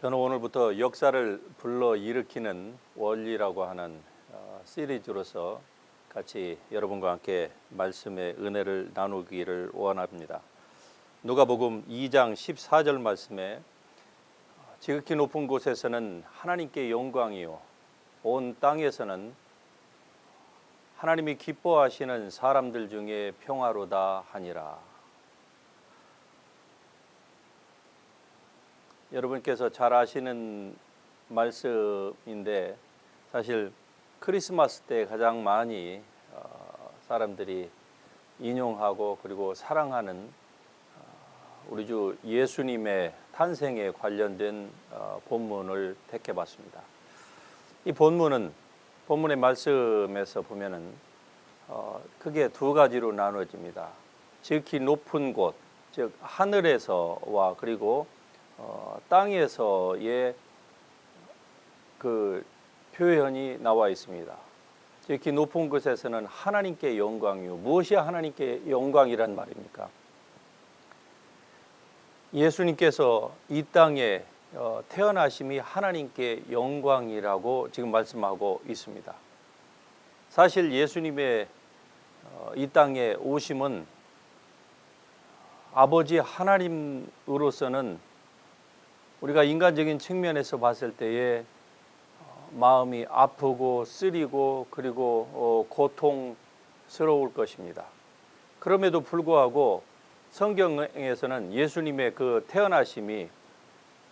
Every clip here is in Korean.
저는 오늘부터 역사를 불러일으키는 원리라고 하는 시리즈로서 같이 여러분과 함께 말씀의 은혜를 나누기를 원합니다. 누가복음 2장 14절 말씀에 지극히 높은 곳에서는 하나님께 영광이요 온 땅에서는 하나님이 기뻐하시는 사람들 중에 평화로다 하니라. 여러분께서 잘 아시는 말씀인데 사실 크리스마스 때 가장 많이 사람들이 인용하고 그리고 사랑하는 우리 주 예수님의 탄생에 관련된 본문을 택해봤습니다. 이 본문의 말씀에서 보면은 크게 두 가지로 나눠집니다. 지극히 높은 곳, 즉 하늘에서와 그리고 땅에서의 그 표현이 나와 있습니다. 이렇게 높은 곳에서는 하나님께 영광이요. 무엇이 하나님께 영광이란 말입니까? 예수님께서 이 땅에 태어나심이 하나님께 영광이라고 지금 말씀하고 있습니다. 사실 예수님의 이 땅에 오심은 아버지 하나님으로서는 우리가 인간적인 측면에서 봤을 때에 마음이 아프고 쓰리고 그리고 고통스러울 것입니다. 그럼에도 불구하고 성경에서는 예수님의 그 태어나심이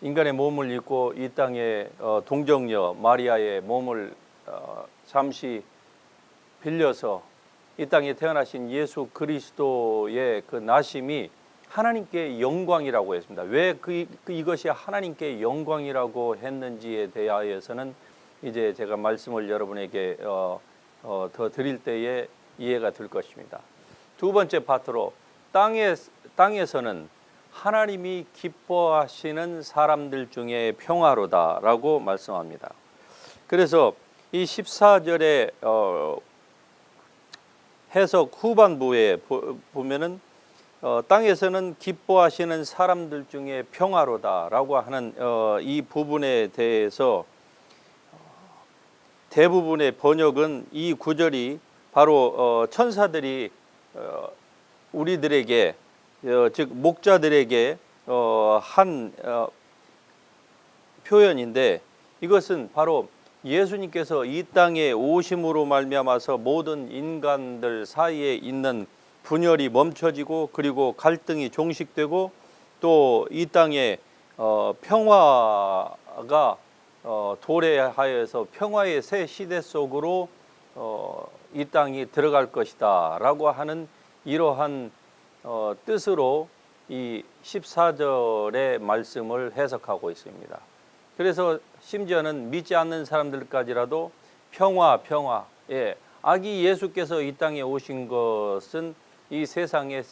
인간의 몸을 입고 이 땅에 동정녀 마리아의 몸을 잠시 빌려서 이 땅에 태어나신 예수 그리스도의 그 나심이 하나님께 영광이라고 했습니다. 왜 이것이 하나님께 영광이라고 했는지에 대하여서는 이제 제가 말씀을 여러분에게 더 드릴 때에 이해가 될 것입니다. 두 번째 파트로 땅에서는 하나님이 기뻐하시는 사람들 중에 평화로다라고 말씀합니다. 그래서 이 14절의 해석 후반부에 보면은 땅에서는 기뻐하시는 사람들 중에 평화로다라고 하는 이 부분에 대해서 대부분의 번역은 이 구절이 바로 천사들이 우리들에게 즉 목자들에게 한 표현인데 이것은 바로 예수님께서 이 땅에 오심으로 말미암아서 모든 인간들 사이에 있는 분열이 멈춰지고 그리고 갈등이 종식되고 또 이 땅에 평화가 도래하여서 평화의 새 시대 속으로 이 땅이 들어갈 것이다 라고 하는 이러한 뜻으로 이 14절의 말씀을 해석하고 있습니다. 그래서 심지어는 믿지 않는 사람들까지라도 평화 아기 예수께서 이 땅에 오신 것은 이 세상의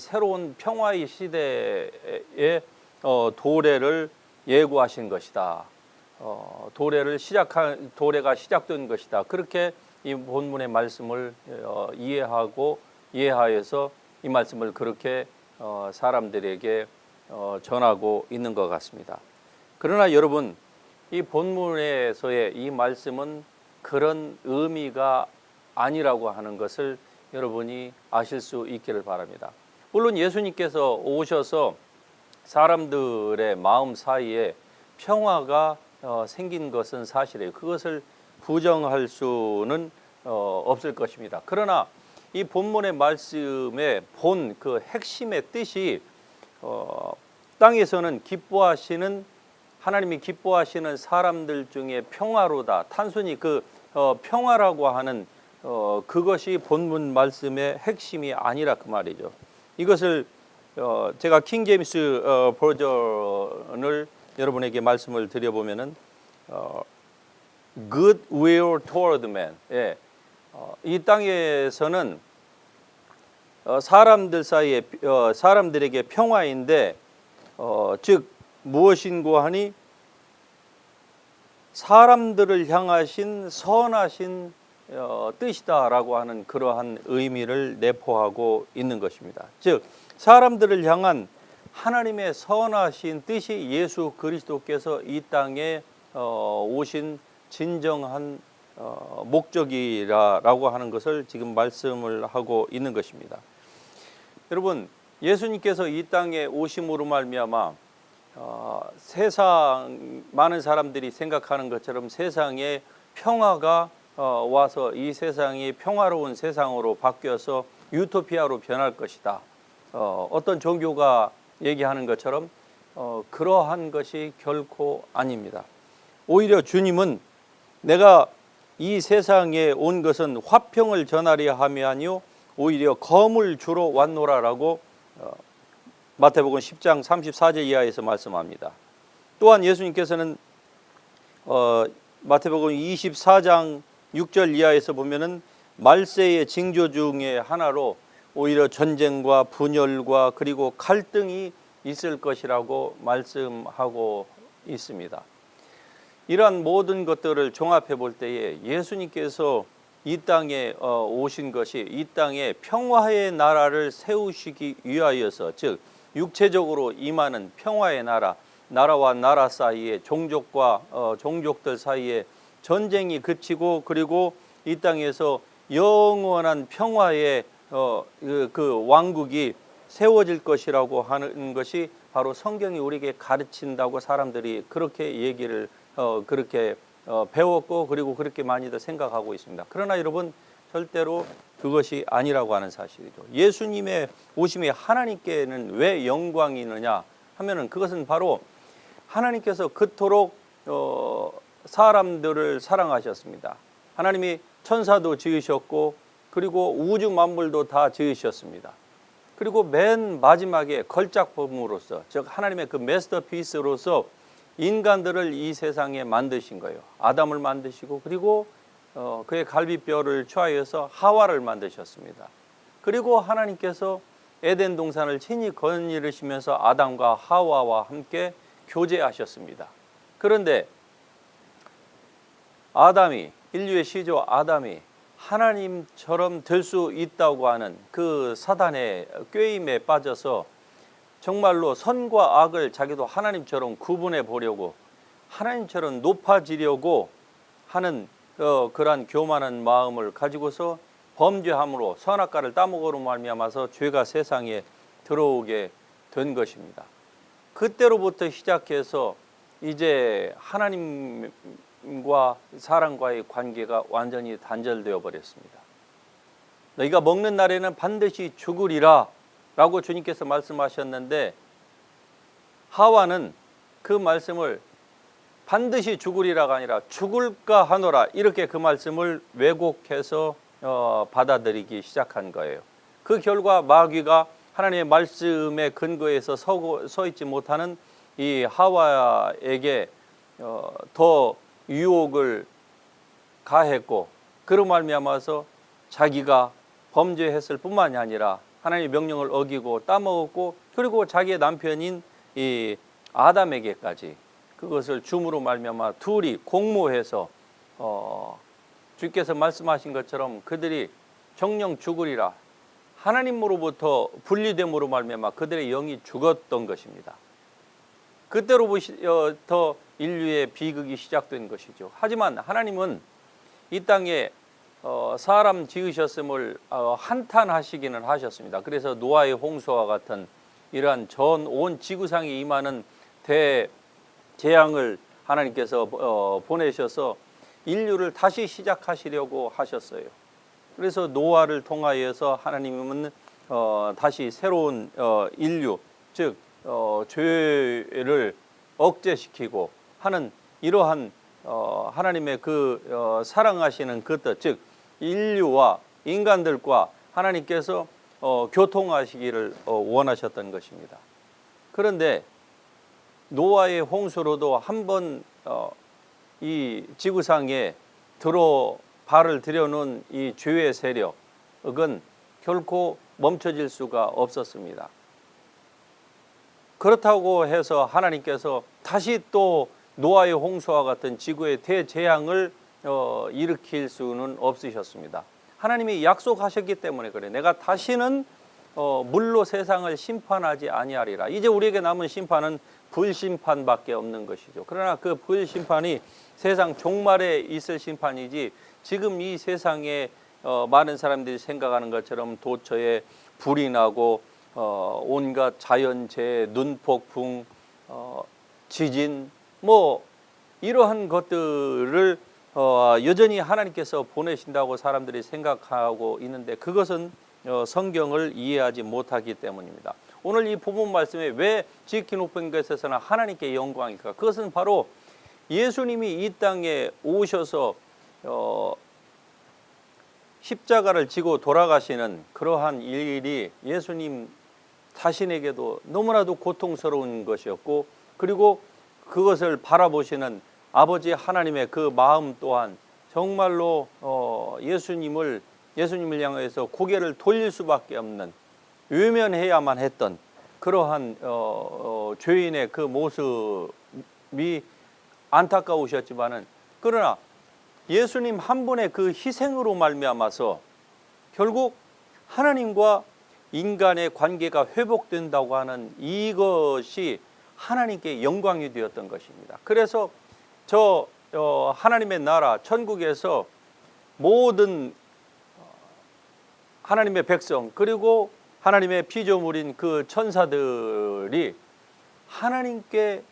새로운 평화의 시대의 도래를 예고하신 것이다. 도래가 시작된 것이다. 그렇게 이 본문의 말씀을 이해하여서 이 말씀을 그렇게 사람들에게 전하고 있는 것 같습니다. 그러나 여러분, 이 본문에서의 이 말씀은 그런 의미가 아니라고 하는 것을 여러분이 아실 수 있기를 바랍니다. 물론 예수님께서 오셔서 사람들의 마음 사이에 평화가 생긴 것은 사실이에요. 그것을 부정할 수는 없을 것입니다. 그러나 이 본문의 말씀의 그 핵심의 뜻이 땅에서는 하나님이 기뻐하시는 사람들 중에 평화로다. 단순히 그 평화라고 하는 그것이 본문 말씀의 핵심이 아니라 그 말이죠. 이것을 제가 킹 제임스 버전을 여러분에게 말씀을 드려보면은 good will toward man. 예. 이 땅에서는 사람들 사이에 사람들에게 평화인데 즉 무엇인고 하니 사람들을 향하신 선하신 뜻이다라고 하는 그러한 의미를 내포하고 있는 것입니다. 즉 사람들을 향한 하나님의 선하신 뜻이 예수 그리스도께서 이 땅에 오신 진정한 목적이라고 하는 것을 지금 말씀을 하고 있는 것입니다. 여러분, 예수님께서 이 땅에 오심으로 말미암아 세상 많은 사람들이 생각하는 것처럼 세상에 평화가 와서 이 세상이 평화로운 세상으로 바뀌어서 유토피아로 변할 것이다. 어떤 종교가 얘기하는 것처럼 그러한 것이 결코 아닙니다. 오히려 주님은 내가 이 세상에 온 것은 화평을 전하려 함이 아니요 오히려 검을 주러 왔노라라고 마태복음 10장 34절 이하에서 말씀합니다. 또한 예수님께서는 마태복음 24장 6절 이하에서 보면은 말세의 징조 중에 하나로 오히려 전쟁과 분열과 그리고 갈등이 있을 것이라고 말씀하고 있습니다. 이러한 모든 것들을 종합해 볼 때에 예수님께서 이 땅에 오신 것이 이 땅에 평화의 나라를 세우시기 위하여서, 즉 육체적으로 임하는 평화의 나라와 나라 사이에 종족과 종족들 사이에 전쟁이 그치고 그리고 이 땅에서 영원한 평화의 그 왕국이 세워질 것이라고 하는 것이 바로 성경이 우리에게 가르친다고 사람들이 그렇게 얘기를 그렇게 배웠고 그리고 그렇게 많이들 생각하고 있습니다. 그러나 여러분, 절대로 그것이 아니라고 하는 사실이죠. 예수님의 오심이 하나님께는 왜 영광이느냐 하면은 그것은 바로 하나님께서 그토록 사람들을 사랑하셨습니다. 하나님이 천사도 지으셨고 그리고 우주 만물도 다 지으셨습니다. 그리고 맨 마지막에 걸작품으로서, 즉 하나님의 그 마스터피스로서 인간들을 이 세상에 만드신 거예요. 아담을 만드시고 그리고 그의 갈비뼈를 취하여서 하와를 만드셨습니다. 그리고 하나님께서 에덴 동산을 친히 거느리시면서 아담과 하와와 함께 교제하셨습니다. 그런데 아담이, 인류의 시조 아담이 하나님처럼 될 수 있다고 하는 그 사단의 꾀임에 빠져서 정말로 선과 악을 자기도 하나님처럼 구분해 보려고 하나님처럼 높아지려고 하는 그러한 교만한 마음을 가지고서 범죄함으로 선악과를 따먹으로 말미암아서 죄가 세상에 들어오게 된 것입니다. 그때로부터 시작해서 이제 하나님과 사람과의 관계가 완전히 단절되어 버렸습니다. 너희가 먹는 날에는 반드시 죽으리라 라고 주님께서 말씀하셨는데, 하와는 그 말씀을 반드시 죽으리라가 아니라 죽을까 하노라, 이렇게 그 말씀을 왜곡해서 받아들이기 시작한 거예요. 그 결과 마귀가 하나님의 말씀에 근거해서 서 있지 못하는 이 하와에게 더 유혹을 가했고, 그로 말미암아서 자기가 범죄했을 뿐만이 아니라 하나님의 명령을 어기고 따먹었고, 그리고 자기의 남편인 이 아담에게까지 그것을 줌으로 말미암아 둘이 공모해서 주께서 말씀하신 것처럼 그들이 정령 죽으리라, 하나님으로부터 분리됨으로 말미암아 그들의 영이 죽었던 것입니다. 그때로부터 인류의 비극이 시작된 것이죠. 하지만 하나님은 이 땅에 사람 지으셨음을 한탄하시기는 하셨습니다. 그래서 노아의 홍수와 같은 이러한 온 지구상에 임하는 대재앙을 하나님께서 보내셔서 인류를 다시 시작하시려고 하셨어요. 그래서 노아를 통하여서 하나님은 다시 새로운 인류, 즉 죄를 억제시키고 하는 이러한 하나님의 그 사랑하시는 그 뜻, 즉 인류와 인간들과 하나님께서 교통하시기를 원하셨던 것입니다. 그런데 노아의 홍수로도 한번 이 지구상에 발을 들여놓은 이 죄의 세력은 결코 멈춰질 수가 없었습니다. 그렇다고 해서 하나님께서 다시 또 노아의 홍수와 같은 지구의 대재앙을 일으킬 수는 없으셨습니다. 하나님이 약속하셨기 때문에 그래. 내가 다시는 물로 세상을 심판하지 아니하리라. 이제 우리에게 남은 심판은 불심판밖에 없는 것이죠. 그러나 그 불심판이 세상 종말에 있을 심판이지 지금 이 세상에 많은 사람들이 생각하는 것처럼 도처에 불이 나고 온갖 자연재해, 눈폭풍, 지진 뭐 이러한 것들을 여전히 하나님께서 보내신다고 사람들이 생각하고 있는데 그것은 성경을 이해하지 못하기 때문입니다. 오늘 이 본문 말씀에 왜 지극히 높은 것에서는 하나님께 영광일까? 그것은 바로 예수님이 이 땅에 오셔서 십자가를 지고 돌아가시는 그러한 일이 예수님 자신에게도 너무나도 고통스러운 것이었고 그리고 그것을 바라보시는 아버지 하나님의 그 마음 또한 정말로 예수님을 향해서 고개를 돌릴 수밖에 없는 외면해야만 했던 그러한 죄인의 그 모습이 안타까우셨지만은 그러나 예수님 한 분의 그 희생으로 말미암아서 결국 하나님과 인간의 관계가 회복된다고 하는 이것이 하나님께 영광이 되었던 것입니다. 그래서 하나님의 나라 천국에서 모든 하나님의 백성 그리고 하나님의 피조물인 그 천사들이 하나님께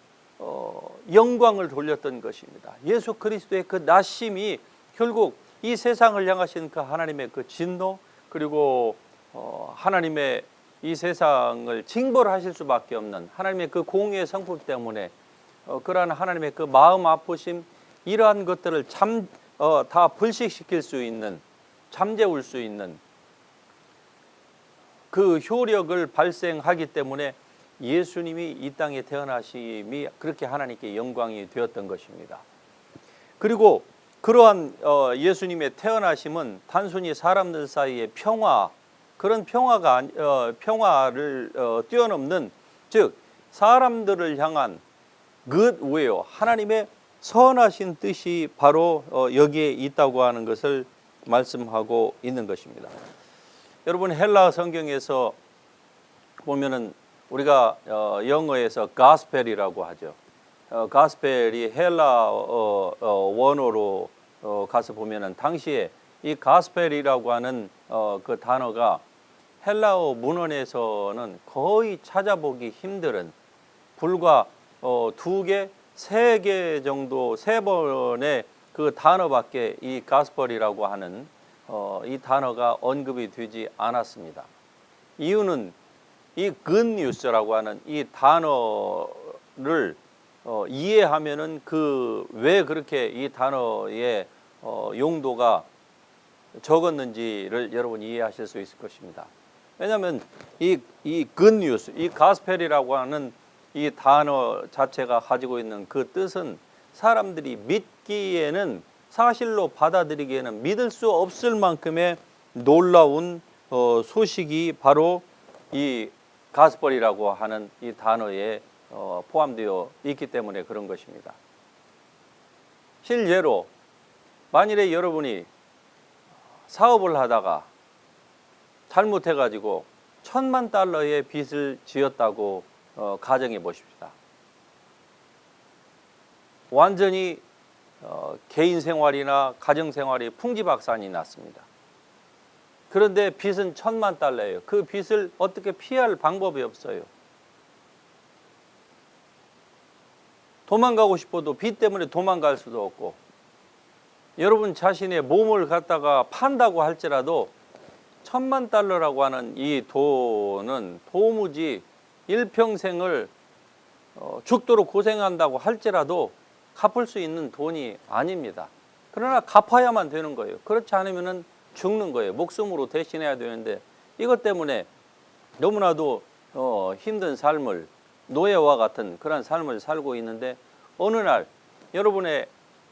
영광을 돌렸던 것입니다. 예수 그리스도의 그 나심이 결국 이 세상을 향하신 그 하나님의 그 진노 그리고 하나님의 이 세상을 징벌하실 수밖에 없는 하나님의 그 공의의 성품 때문에 그러한 하나님의 그 마음 아프심 이러한 것들을 다 불식시킬 수 있는 잠재울 수 있는 그 효력을 발생하기 때문에 예수님이 이 땅에 태어나심이 그렇게 하나님께 영광이 되었던 것입니다. 그리고 그러한 예수님의 태어나심은 단순히 사람들 사이의 그런 평화를 뛰어넘는 즉 사람들을 향한 good will 하나님의 선하신 뜻이 바로 여기에 있다고 하는 것을 말씀하고 있는 것입니다. 여러분 헬라 성경에서 보면은 우리가 영어에서 가스펠이라고 하죠. 가스펠이 헬라 원어로 가서 보면은 당시에 이 가스펠이라고 하는 그 단어가 헬라어 문헌에서는 거의 찾아보기 힘든 불과 2개, 3개 정도 3번의 그 단어밖에 이 가스펠이라고 하는 이 단어가 언급이 되지 않았습니다. 이유는 이 good news라고 하는 이 단어를 이해하면은 왜 그렇게 이 단어의 용도가 적었는지를 여러분 이해하실 수 있을 것입니다. 왜냐하면 이 good news, 이 가스펠이라고 하는 이 단어 자체가 가지고 있는 그 뜻은 사람들이 믿기에는 사실로 받아들이기에는 믿을 수 없을 만큼의 놀라운 소식이 바로 이 가스펠이라고 하는 이 단어에 포함되어 있기 때문에 그런 것입니다. 실제로 만일에 여러분이 사업을 하다가 잘못해가지고 $10,000의 빚을 지었다고 가정해 보십시다. 완전히 개인 생활이나 가정 생활이 풍지박산이 났습니다. 그런데 빚은 $10,000,000예요. 그 빚을 어떻게 피할 방법이 없어요. 도망가고 싶어도 빚 때문에 도망갈 수도 없고 여러분 자신의 몸을 갖다가 판다고 할지라도 $10,000,000라고 하는 이 돈은 도무지 일평생을 죽도록 고생한다고 할지라도 갚을 수 있는 돈이 아닙니다. 그러나 갚아야만 되는 거예요. 그렇지 않으면 죽는 거예요. 목숨으로 대신해야 되는데 이것 때문에 너무나도 힘든 삶을 노예와 같은 그런 삶을 살고 있는데 어느 날 여러분의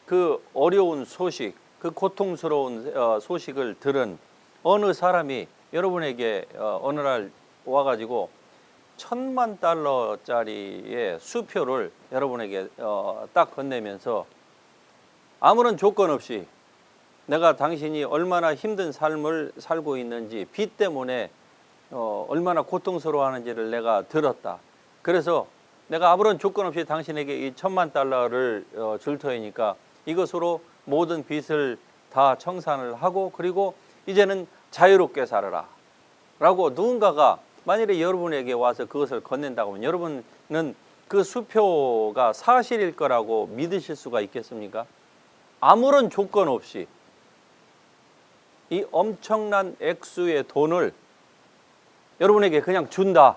그 어려운 소식, 그 고통스러운 소식을 들은 어느 사람이 여러분에게 어느 날 와가지고 $10,000,000짜리의 수표를 여러분에게 딱 건네면서 아무런 조건 없이 내가 당신이 얼마나 힘든 삶을 살고 있는지 빚 때문에 얼마나 고통스러워하는지를 내가 들었다. 그래서 내가 아무런 조건 없이 당신에게 이 $10,000를 줄 터이니까 이것으로 모든 빚을 다 청산을 하고 그리고 이제는 자유롭게 살아라 라고 누군가가 만일에 여러분에게 와서 그것을 건넨다고 하면 여러분은 그 수표가 사실일 거라고 믿으실 수가 있겠습니까? 아무런 조건 없이 이 엄청난 액수의 돈을 여러분에게 그냥 준다.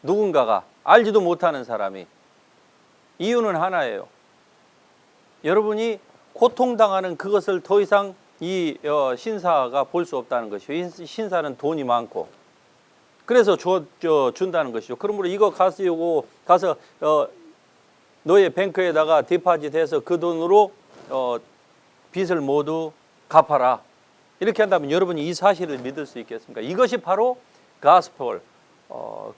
누군가가 알지도 못하는 사람이. 이유는 하나예요. 여러분이 고통당하는 그것을 더 이상 이 신사가 볼 수 없다는 것이요. 이 신사는 돈이 많고 그래서 준다는 것이죠. 그러므로 이거 가서 너의 뱅크에다가 디파짓해서 그 돈으로 빚을 모두 갚아라. 이렇게 한다면 여러분이 이 사실을 믿을 수 있겠습니까? 이것이 바로 가스펠,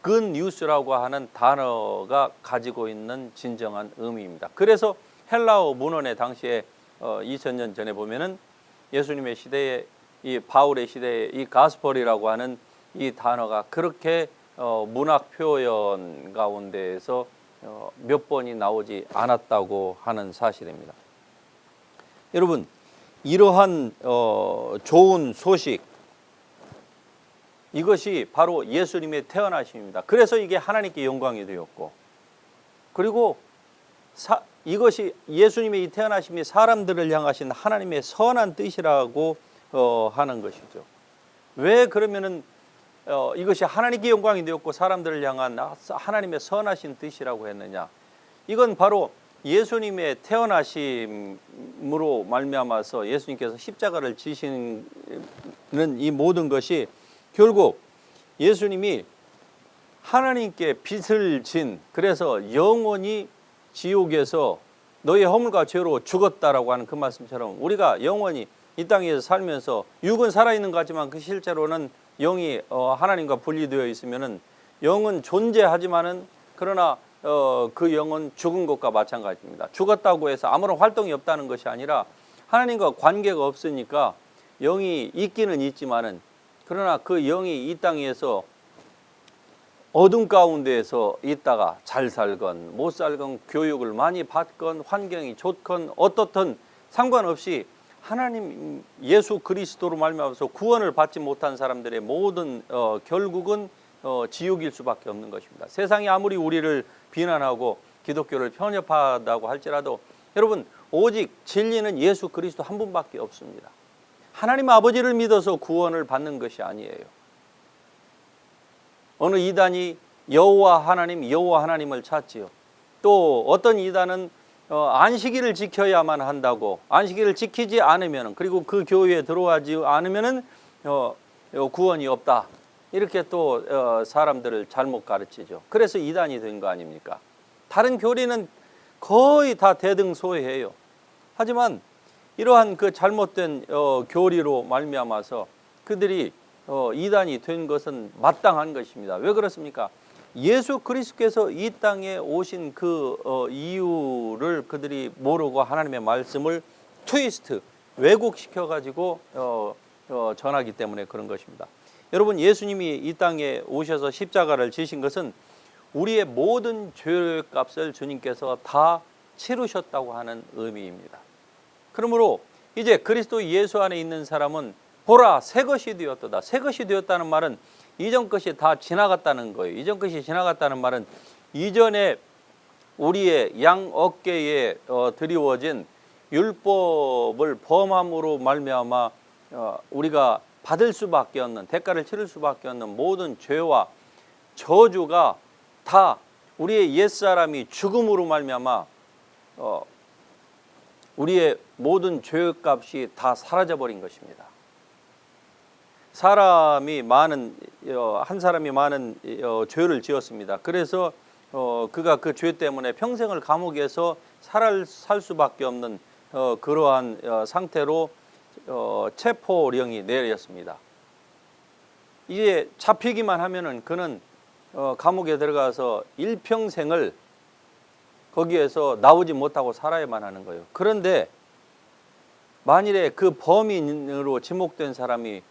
good news라고 하는 단어가 가지고 있는 진정한 의미입니다. 그래서 헬라어 문헌에 당시에 2000년 전에 보면은 예수님의 시대에 이 바울의 시대에 이 가스펠이라고 하는 이 단어가 그렇게 문학 표현 가운데에서 몇 번이 나오지 않았다고 하는 사실입니다. 여러분, 이러한 좋은 소식, 이것이 바로 예수님의 태어나심입니다. 그래서 이게 하나님께 영광이 되었고, 그리고 이것이 예수님의 이 태어나심이 사람들을 향하신 하나님의 선한 뜻이라고 하는 것이죠. 왜 그러면은 이것이 하나님께 영광이 되었고 사람들을 향한 하나님의 선하신 뜻이라고 했느냐? 이건 바로 예수님의 태어나심으로 말미암아서 예수님께서 십자가를 지시는 이 모든 것이 결국 예수님이 하나님께 빚을 진, 그래서 영원히 지옥에서 너의 허물과 죄로 죽었다라고 하는 그 말씀처럼 우리가 영원히 이 땅에서 살면서 육은 살아있는 것 같지만 그 실제로는 영이 하나님과 분리되어 있으면은 영은 존재하지만은 그러나 그 영은 죽은 것과 마찬가지입니다. 죽었다고 해서 아무런 활동이 없다는 것이 아니라 하나님과 관계가 없으니까 영이 있기는 있지만은 그러나 그 영이 이 땅에서 어둠 가운데에서 있다가 잘 살건 못 살건 교육을 많이 받건 환경이 좋건 어떻든 상관없이 하나님 예수 그리스도로 말미암아서 구원을 받지 못한 사람들의 모든 결국은 지옥일 수밖에 없는 것입니다. 세상이 아무리 우리를 비난하고 기독교를 편협하다고 할지라도 여러분 오직 진리는 예수 그리스도 한 분밖에 없습니다. 하나님 아버지를 믿어서 구원을 받는 것이 아니에요. 어느 이단이 여호와 하나님을 찾지요. 또 어떤 이단은 안식일을 지켜야만 한다고, 안식일을 지키지 않으면, 그리고 그 교회에 들어가지 않으면 구원이 없다. 이렇게 또 사람들을 잘못 가르치죠. 그래서 이단이 된 거 아닙니까? 다른 교리는 거의 다 대등소이해요. 하지만 이러한 그 잘못된 교리로 말미암아서 그들이 이단이 된 것은 마땅한 것입니다. 왜 그렇습니까? 예수 그리스도께서 이 땅에 오신 그 이유를 그들이 모르고 하나님의 말씀을 트위스트, 왜곡시켜 가지고 전하기 때문에 그런 것입니다. 여러분, 예수님이 이 땅에 오셔서 십자가를 지신 것은 우리의 모든 죄의 값을 주님께서 다 치르셨다고 하는 의미입니다. 그러므로 이제 그리스도 예수 안에 있는 사람은 보라, 새 것이 되었도다. 새 것이 되었다는 말은 이전 것이 다 지나갔다는 거예요. 이전 것이 지나갔다는 말은 이전에 우리의 양 어깨에 드리워진 율법을 범함으로 말미암아 우리가 받을 수밖에 없는, 대가를 치를 수밖에 없는 모든 죄와 저주가 다 우리의 옛사람이 죽음으로 말미암아 우리의 모든 죄값이 다 사라져버린 것입니다. 한 사람이 많은 죄를 지었습니다. 그래서 그가 그 죄 때문에 평생을 감옥에서 살 수밖에 없는 그러한 상태로 체포령이 내렸습니다. 이제 잡히기만 하면은 그는 감옥에 들어가서 일평생을 거기에서 나오지 못하고 살아야만 하는 거예요. 그런데 만일에 그 범인으로 지목된 사람이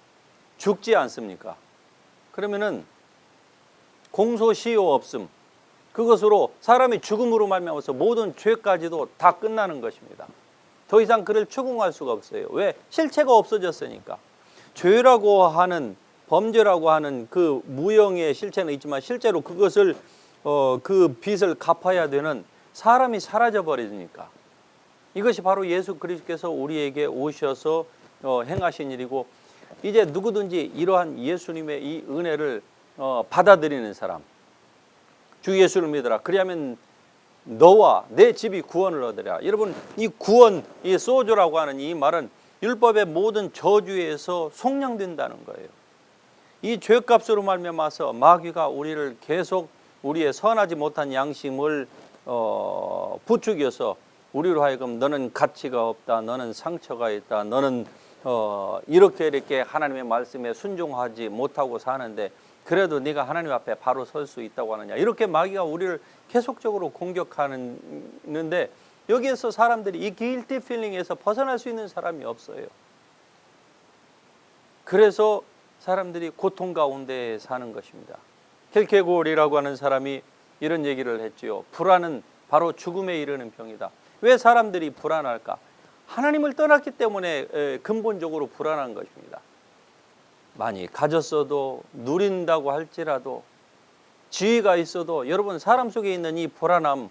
죽지 않습니까? 그러면은 공소시효 없음, 그것으로 사람이 죽음으로 말미암아서 모든 죄까지도 다 끝나는 것입니다. 더 이상 그를 추궁할 수가 없어요. 왜? 실체가 없어졌으니까. 죄라고 하는, 범죄라고 하는 그 무형의 실체는 있지만 실제로 그것을 그 빚을 갚아야 되는 사람이 사라져 버리니까. 이것이 바로 예수 그리스도께서 우리에게 오셔서 행하신 일이고, 이제 누구든지 이러한 예수님의 이 은혜를 받아들이는 사람, 주 예수를 믿어라, 그리하면 너와 내 집이 구원을 얻으리라. 여러분, 이 구원, 이 소조라고 하는 이 말은 율법의 모든 저주에서 속량된다는 거예요. 이 죄값으로 말미암아서 마귀가 우리를 계속 우리의 선하지 못한 양심을 부추겨서 우리로 하여금 너는 가치가 없다, 너는 상처가 있다, 너는 이렇게 하나님의 말씀에 순종하지 못하고 사는데 그래도 네가 하나님 앞에 바로 설 수 있다고 하느냐, 이렇게 마귀가 우리를 계속적으로 공격하는데, 여기에서 사람들이 이 guilty feeling에서 벗어날 수 있는 사람이 없어요. 그래서 사람들이 고통 가운데 사는 것입니다. 킬케고리라고 하는 사람이 이런 얘기를 했지요. 불안은 바로 죽음에 이르는 병이다. 왜 사람들이 불안할까? 하나님을 떠났기 때문에 근본적으로 불안한 것입니다. 많이 가졌어도, 누린다고 할지라도, 지위가 있어도, 여러분, 사람 속에 있는 이 불안함,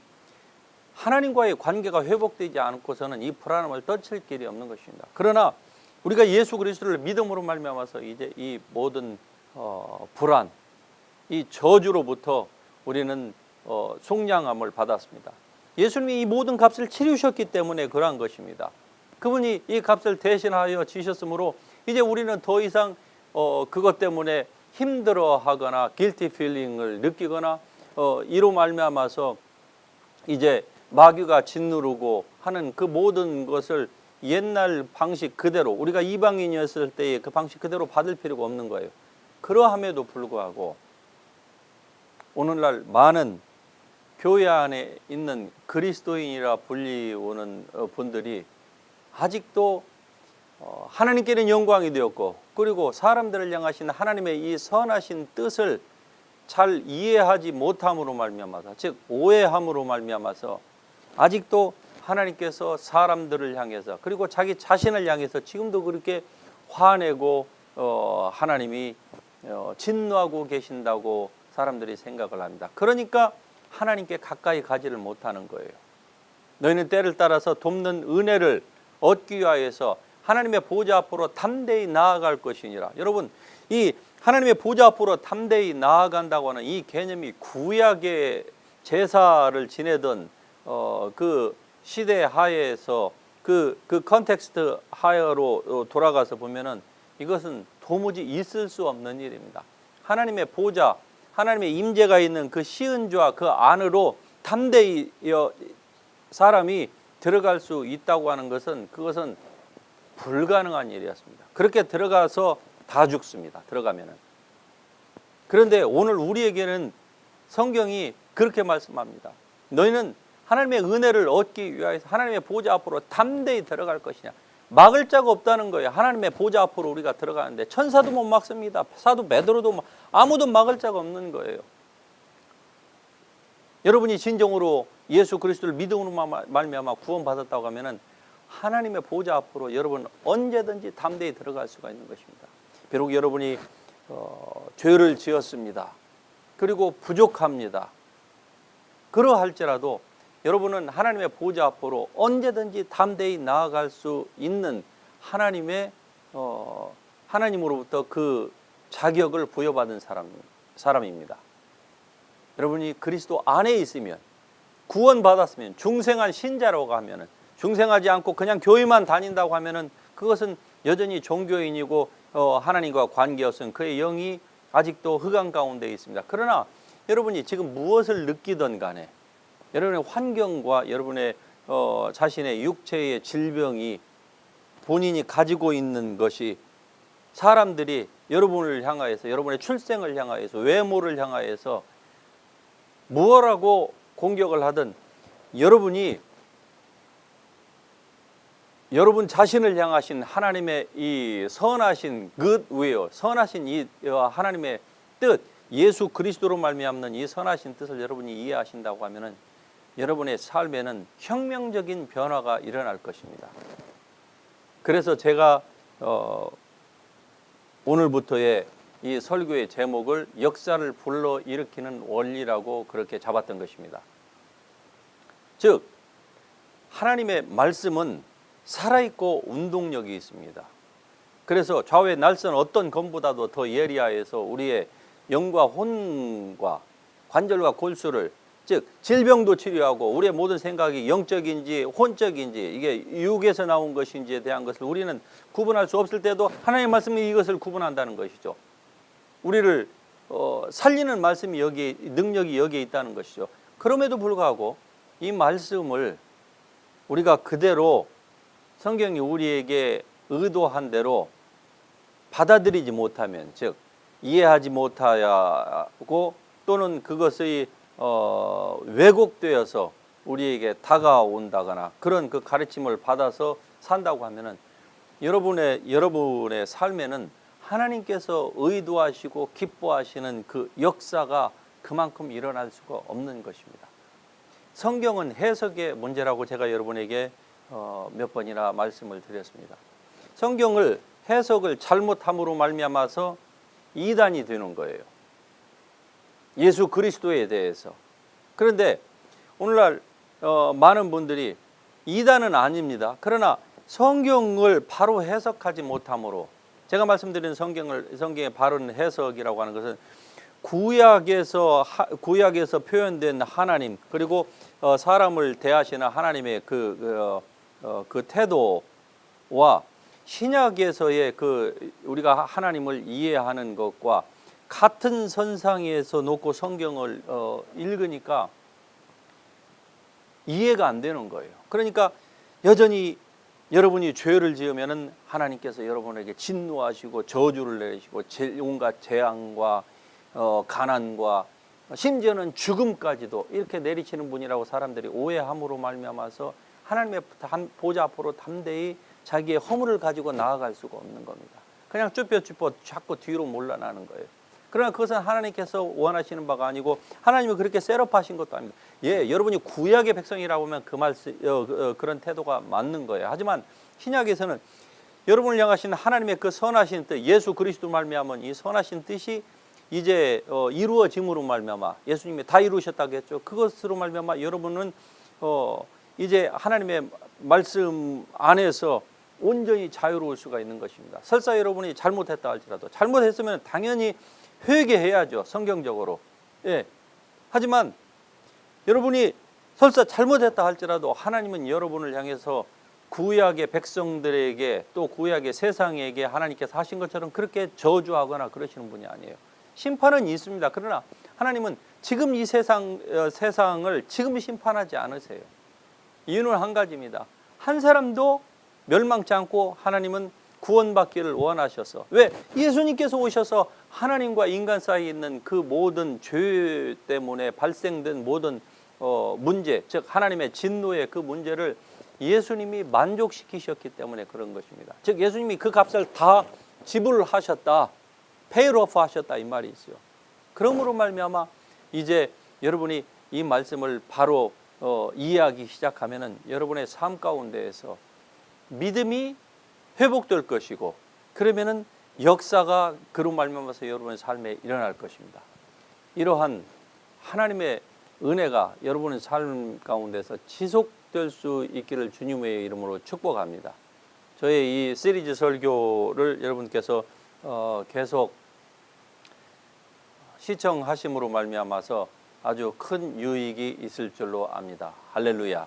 하나님과의 관계가 회복되지 않고서는 이 불안함을 떨칠 길이 없는 것입니다. 그러나 우리가 예수 그리스도를 믿음으로 말미암아서 이제 이 모든 불안, 이 저주로부터 우리는 속량함을 받았습니다. 예수님이 이 모든 값을 치르셨기 때문에 그러한 것입니다. 그분이 이 값을 대신하여 지셨으므로 이제 우리는 더 이상 그것 때문에 힘들어하거나 guilty feeling을 느끼거나 이로 말미암아서 이제 마귀가 짓누르고 하는 그 모든 것을 옛날 방식 그대로, 우리가 이방인이었을 때의 그 방식 그대로 받을 필요가 없는 거예요. 그러함에도 불구하고 오늘날 많은 교회 안에 있는 그리스도인이라 불리우는 분들이 아직도 하나님께는 영광이 되었고, 그리고 사람들을 향하신 하나님의 이 선하신 뜻을 잘 이해하지 못함으로 말미암아서, 즉 오해함으로 말미암아서 아직도 하나님께서 사람들을 향해서, 그리고 자기 자신을 향해서 지금도 그렇게 화내고 하나님이 진노하고 계신다고 사람들이 생각을 합니다. 그러니까 하나님께 가까이 가지를 못하는 거예요. 너희는 때를 따라서 돕는 은혜를 얻기 위하여서 하나님의 보좌 앞으로 담대히 나아갈 것이니라. 여러분, 이 하나님의 보좌 앞으로 담대히 나아간다고 하는 이 개념이 구약의 제사를 지내던 그 시대 하에서 그 컨텍스트 하에로 돌아가서 보면은 이것은 도무지 있을 수 없는 일입니다. 하나님의 보좌, 하나님의 임재가 있는 그 시은좌 그 안으로 담대히 사람이 들어갈 수 있다고 하는 것은, 그것은 불가능한 일이었습니다. 그렇게 들어가서 다 죽습니다. 들어가면은. 그런데 오늘 우리에게는 성경이 그렇게 말씀합니다. 너희는 하나님의 은혜를 얻기 위하여서 하나님의 보좌 앞으로 담대히 들어갈 것이냐. 막을 자가 없다는 거예요. 하나님의 보좌 앞으로 우리가 들어가는데 천사도 못 막습니다. 사도 베드로도 아무도 막을 자가 없는 거예요. 여러분이 진정으로 예수 그리스도를 믿음으로 말미암아 구원받았다고 하면은 하나님의 보좌 앞으로 여러분 언제든지 담대히 들어갈 수가 있는 것입니다. 비록 여러분이 죄를 지었습니다. 그리고 부족합니다. 그러할지라도 여러분은 하나님의 보좌 앞으로 언제든지 담대히 나아갈 수 있는 하나님으로부터 그 자격을 부여받은 사람입니다. 여러분이 그리스도 안에 있으면, 구원받았으면, 중생한 신자라고 하면은, 중생하지 않고 그냥 교회만 다닌다고 하면은 그것은 여전히 종교인이고 하나님과 관계없은 그의 영이 아직도 흑암 가운데 있습니다. 그러나 여러분이 지금 무엇을 느끼든 간에 여러분의 환경과 여러분의 자신의 육체의 질병이, 본인이 가지고 있는 것이 사람들이 여러분을 향하여서, 여러분의 출생을 향하여서, 외모를 향하여서 무엇라고 공격을 하든 여러분 자신을 향하신 하나님의 이 선하신 good will, 선하신 이 하나님의 뜻, 예수 그리스도로 말미암는 이 선하신 뜻을 여러분이 이해하신다고 하면은 여러분의 삶에는 혁명적인 변화가 일어날 것입니다. 그래서 제가 오늘부터의 이 설교의 제목을 역사를 불러일으키는 원리라고 그렇게 잡았던 것입니다. 즉 하나님의 말씀은 살아있고 운동력이 있습니다. 그래서 좌우의 날선 어떤 검보다도 더 예리하여서 우리의 영과 혼과 관절과 골수를, 즉 질병도 치료하고 우리의 모든 생각이 영적인지 혼적인지 이게 육에서 나온 것인지에 대한 것을 우리는 구분할 수 없을 때도 하나님의 말씀이 이것을 구분한다는 것이죠. 우리를 살리는 말씀이 여기에, 능력이 여기에 있다는 것이죠. 그럼에도 불구하고 이 말씀을 우리가 그대로 성경이 우리에게 의도한 대로 받아들이지 못하면, 즉 이해하지 못하고 또는 그것의 왜곡되어서 우리에게 다가온다거나 그런 그 가르침을 받아서 산다고 하면은 여러분의 삶에는 하나님께서 의도하시고 기뻐하시는 그 역사가 그만큼 일어날 수가 없는 것입니다. 성경은 해석의 문제라고 제가 여러분에게 몇 번이나 말씀을 드렸습니다. 성경을 해석을 잘못함으로 말미암아서 이단이 되는 거예요. 예수 그리스도에 대해서. 그런데 오늘날 많은 분들이 이단은 아닙니다. 그러나 성경을 바로 해석하지 못함으로, 제가 말씀드린 성경의 바른 해석이라고 하는 것은 구약에서 표현된 하나님, 그리고 사람을 대하시는 하나님의 그 태도와 신약에서의 우리가 하나님을 이해하는 것과 같은 선상에서 놓고 성경을 읽으니까 이해가 안 되는 거예요. 그러니까 여전히 여러분이 죄를 지으면은 하나님께서 여러분에게 진노하시고 저주를 내리시고 온갖 재앙과 가난과 심지어는 죽음까지도 이렇게 내리시는 분이라고 사람들이 오해함으로 말미암아서 하나님의 보좌 앞으로 담대히 자기의 허물을 가지고 나아갈 수가 없는 겁니다. 그냥 쭈뼛쭈뼛 자꾸 뒤로 몰려나는 거예요. 그러나 그것은 하나님께서 원하시는 바가 아니고 하나님이 그렇게 셋업하신 것도 아닙니다. 예, 여러분이 구약의 백성이라고 하면 그런 태도가 맞는 거예요. 하지만 신약에서는 여러분을 향하신 하나님의 그 선하신 뜻, 예수 그리스도 말미암은 이 선하신 뜻이 이제 이루어짐으로 말미암아, 예수님이 다 이루셨다고 했죠. 그것으로 말미암아 여러분은 이제 하나님의 말씀 안에서 온전히 자유로울 수가 있는 것입니다. 설사 여러분이 잘못했다 할지라도, 잘못했으면 당연히 회개해야죠, 성경적으로. 예. 하지만 여러분이 설사 잘못했다 할지라도 하나님은 여러분을 향해서 구약의 백성들에게 또 구약의 세상에게 하나님께서 하신 것처럼 그렇게 저주하거나 그러시는 분이 아니에요. 심판은 있습니다. 그러나 하나님은 지금 이 세상을 지금 심판하지 않으세요. 이유는 한 가지입니다. 한 사람도 멸망치 않고 하나님은 구원받기를 원하셔서, 왜? 예수님께서 오셔서 하나님과 인간 사이에 있는 그 모든 죄 때문에 발생된 모든 문제, 즉 하나님의 진노의 그 문제를 예수님이 만족시키셨기 때문에 그런 것입니다. 즉 예수님이 그 값을 다 지불하셨다, 페이로프 하셨다, 이 말이 있어요. 그러므로 말미암아 이제 여러분이 이 말씀을 바로 이해하기 시작하면은 여러분의 삶 가운데에서 믿음이 회복될 것이고, 그러면은 역사가 그로 말미암아서 여러분의 삶에 일어날 것입니다. 이러한 하나님의 은혜가 여러분의 삶 가운데서 지속될 수 있기를 주님의 이름으로 축복합니다. 저의 이 시리즈 설교를 여러분께서 계속 시청하심으로 말미암아서 아주 큰 유익이 있을 줄로 압니다. 할렐루야.